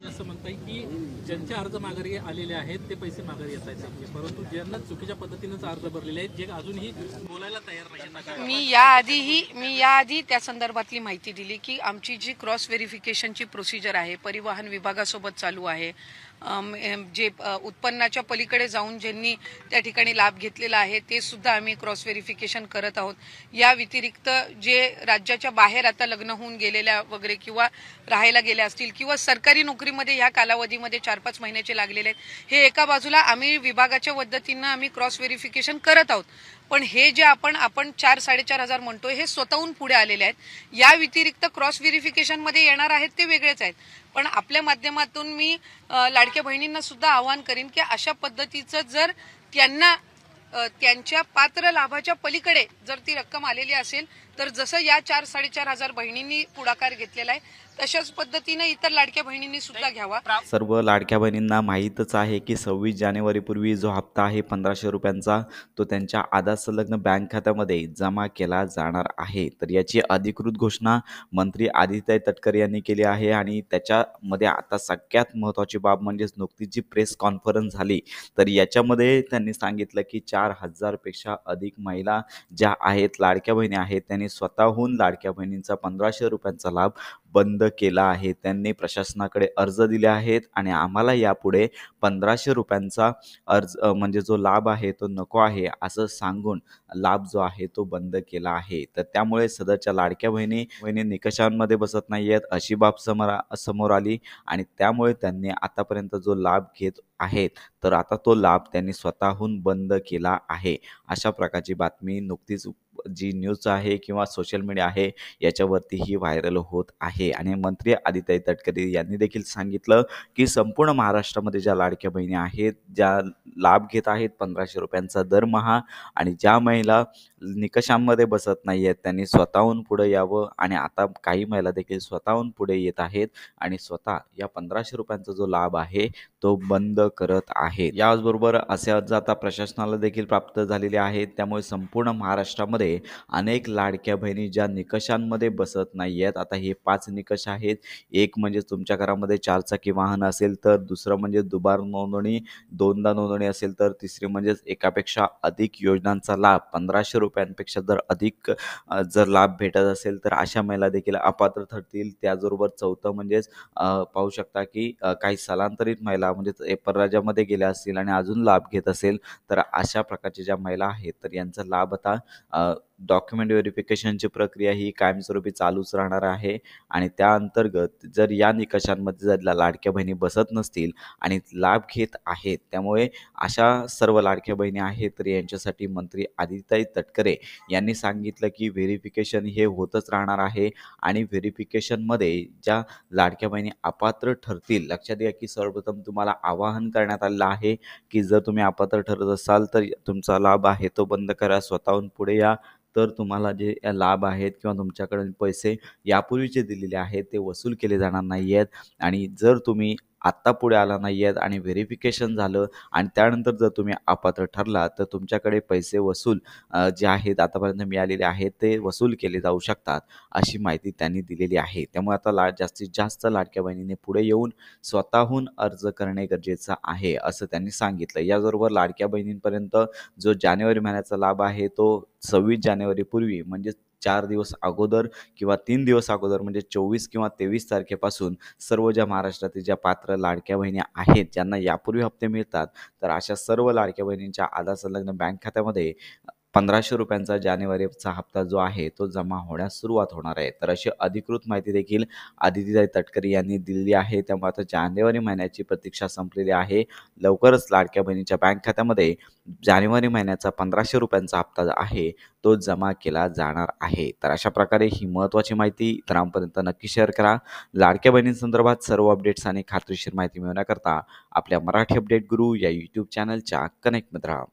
असं म्हणताय की ज्यांचे अर्ज माघारी आलेले आहेत ते पैसे माघारी येत आहेत, परंतु ज्यांना चुकीच्या पद्धतीनेच अर्ज भरलेले आहेत जे अजूनही बोलायला तयार नाही. मी याआधी त्या संदर्भातली माहिती दिली की आमची जी क्रॉस व्हेरिफिकेशनची प्रोसिजर आहे परिवहन विभागासोबत चालू आहे. जे उत्पन्नाच्या पलीकडे जाऊन ज्यांनी त्या ठिकाणी लाभ घेतलेला आहे ते सुद्धा आम्ही क्रॉस व्हेरिफिकेशन करत आहोत. या व्यतिरिक्त जे राज्याच्या बाहेर आता लग्न होऊन गेलेल्या वगैरे किंवा राहायला गेल्या असतील किंवा सरकारी नोकरीमध्ये ह्या कालावधीमध्ये 4-5 महिन्याचे लागलेले आहेत, हे एका बाजूला आम्ही विभागाच्या पद्धतीनं आम्ही क्रॉस व्हेरिफिकेशन करत आहोत. पण हे जे आपण 4-4.5 हजार म्हणतोय हे स्वतःहून पुढे आलेले आहेत. या व्यतिरिक्त क्रॉस व्हेरिफिकेशन मध्ये येणार आहेत ते वेगळेच आहेत. पण आपल्या माध्यमातून मी लाडक्या बहिणींना सुद्धा आवाहन करीन की अशा पद्धतीचं जर त्यांना त्यांच्या पात्र लाभाच्या पलीकडे जर ती रक्कम आलेली असेल तर जसं या 4-4.5 हजार बहिणींनी पुढाकार घेतलेला आहे तशाच पद्धतीने इतर लाडक्या बहिणींनी सुद्धा घ्यावा. सर्व लाडक्या बहिणींना माहीतच आहे की 26 जानेवारीपूर्वी जो हप्ता आहे 1500 रुपयांचा तो त्यांच्या आधार संलग्न बँक खात्यामध्ये जमा केला जाणार आहे. तर याची अधिकृत घोषणा मंत्री आदित्य तटकरे यांनी केली आहे आणि त्याच्यामध्ये आता सगळ्यात महत्त्वाची बाब म्हणजे नुकतीच जी प्रेस कॉन्फरन्स झाली तर याच्यामध्ये त्यांनी सांगितलं की 4000 पेक्षा अधिक महिला ज्या आहेत लाडक्या बहिणी आहेत त्यांनी स्वतःहून लाडक्या बहिणींचा 1500 रुपयांचा लाभ बंद केला आहे. त्यांनी प्रशासनाकडे अर्ज दिले आहेत आणि आम्हाला यापुढे 1500 रुपयांचा म्हणजे जो लाभ आहे तो नको आहे असं सांगून लाभ जो आहे तो बंद केला आहे. तर त्यामुळे सदरच्या लाडक्या बहिणी निकषांमध्ये बसत नाही आहेत अशी बाब समोर आली आणि त्यामुळे त्यांनी आतापर्यंत जो लाभ घेत आहेत तर आता तो लाभ त्यांनी स्वतःहून बंद केला आहे. अशा प्रकारची बातमी नुकतीच जी न्यूज आहे किंवा सोशल मीडिया आहे याच्यावरतीही व्हायरल होत आहे. आणि मंत्री आदित्य तटकरे यांनी देखील सांगितलं की संपूर्ण महाराष्ट्रामध्ये ज्या लाडक्या बहिणी आहेत ज्या लाभ घेत आहेत 1500 रुपयांचा दरमहा आणि ज्या महिला निकषांमध्ये बसत नाही आहेत त्यांनी स्वतःहून पुढे यावं आणि आता काही महिला देखील स्वतःहून पुढे येत आहेत आणि स्वतः या 1500 रुपयांचा जो लाभ आहे तो बंद करत आहेत. याचबरोबर असे अर्ज आता प्रशासनाला देखील प्राप्त झालेले आहेत. त्यामुळे संपूर्ण महाराष्ट्रामध्ये अनेक लाडक्या बहिणी ज्या निकषांमध्ये बसत नाही आहेत आता हे 5 निकष आहेत. एक म्हणजे तुमच्या घरामध्ये 4 चाकी वाहन असेल तर, दुसरं म्हणजे दुबार नोंदणी, दोनदा नोंदणी असेल तर, तिसरी म्हणजेच एकापेक्षा अधिक योजनांचा लाभ 1500 रुपयांपेक्षा जर अधिक जर लाभ भेटत असेल तर अशा महिला देखील अपात्र ठरतील. त्याचबरोबर चौथं म्हणजेच पाहू शकता की काही स्थलांतरित महिला म्हणजे परराज्यामध्ये गेल्या असतील आणि अजून लाभ घेत असेल तर अशा प्रकारच्या ज्या महिला आहेत तर यांचा लाभ आता डॉक्युमेंट व्हेरिफिकेशनची प्रक्रिया ही कायमस्वरूपी चालूच राहणार आहे आणि त्या अंतर्गत जर या निकषांमध्ये जर लाडक्या बहिणी बसत नसतील आणि लाभ घेत आहेत त्यामुळे अशा सर्व लाडक्या बहिणी आहेत तर यांच्यासाठी मंत्री आदित्य तटकरे यांनी सांगितलं की व्हेरिफिकेशन हे होतच राहणार आहे आणि व्हेरिफिकेशनमध्ये ज्या लाडक्या बहिणी अपात्र ठरतील लक्षात घ्या की सर्वप्रथम तुम्हाला आवाहन करण्यात आलेलं आहे की जर तुम्ही अपात्र ठरत असाल तर तुमचा लाभ आहे तो बंद करा, स्वतःहून पुढे या, तर तुम्हाला जे लाभ आहेत किंवा तुमच्याकडे पैसे यापूर्वीचे दिलेले आहेत ते वसूल केले जाणार नाही आहेत. आणि जर तुम्ही आत्ता पुढे आला नाही आहेत आणि व्हेरिफिकेशन झालं आणि त्यानंतर जर तुम्ही अपात्र ठरला तर तुमच्याकडे पैसे वसूल जे आहेत आतापर्यंत मिळालेले आहेत ते वसूल केले जाऊ शकतात अशी माहिती त्यांनी दिलेली आहे. त्यामुळे आता जास्तीत जास्त लाडक्या बहिणीने पुढे येऊन स्वतःहून अर्ज करणे गरजेचं आहे असं त्यांनी सांगितलं. याचबरोबर लाडक्या बहिणींपर्यंत जो जानेवारी महिन्याचा लाभ आहे तो 26 जानेवारीपूर्वी म्हणजे 4 दिवस अगोदर किंवा 3 दिवस अगोदर म्हणजे 24 किंवा 23 तारखेपासून सर्व ज्या महाराष्ट्रातील ज्या पात्र लाडक्या बहिणी आहेत ज्यांना यापूर्वी हप्ते मिळतात तर अशा सर्व लाडक्या बहिणींच्या आधार संलग्न बँक खात्यामध्ये 1500 रुपयांचा जानेवारीचा हप्ता जो आहे तो जमा होण्यास सुरुवात होणार आहे. तर अशी अधिकृत माहिती देखील आदित्य तटकरे यांनी दिलेली आहे. त्यामुळे आता जानेवारी महिन्याची प्रतीक्षा संपलेली आहे. लवकरच लाडक्या बहिणीच्या बँक खात्यामध्ये जानेवारी महिन्याचा 1500 रुपयांचा हप्ता आहे तो जमा केला जाणार आहे. तर अशा प्रकारे ही महत्त्वाची माहिती इतरांपर्यंत नक्की शेअर करा. लाडक्या बहिणींसंदर्भात सर्व अपडेट्स आणि खात्रीशीर माहिती मिळवण्याकरता आपल्या मराठी अपडेट गुरु या यूट्यूब चॅनलच्या कनेक्टमध्ये राहा.